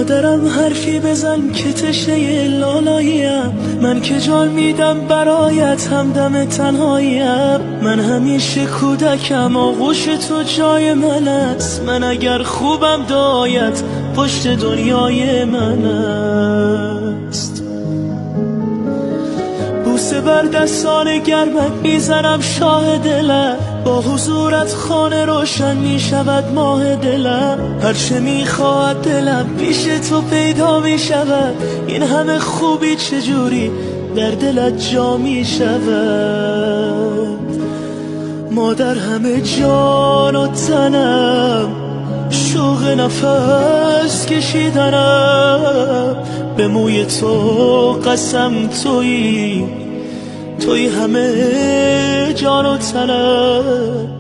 مادرم حرفی بزن که تشنه لالاییم، من که جان میدم برایت همدم تنهاییم. من همیشه کودکم آغوش تو جای من است، من اگر خوبم دایت پشت دنیای من است. بوسه بر دستان گرمت میزنم شاه دلم، با حضورت خانه روشن میشود ماه دلم. هرچه میخواهد دلم پیش تو پیدا میشود، این همه خوبی چجوری در دلت جا میشود. مادر همه جان و تنم، شوق نفس کشیدنم، به موی تو قسم تویی همه جان و تنم.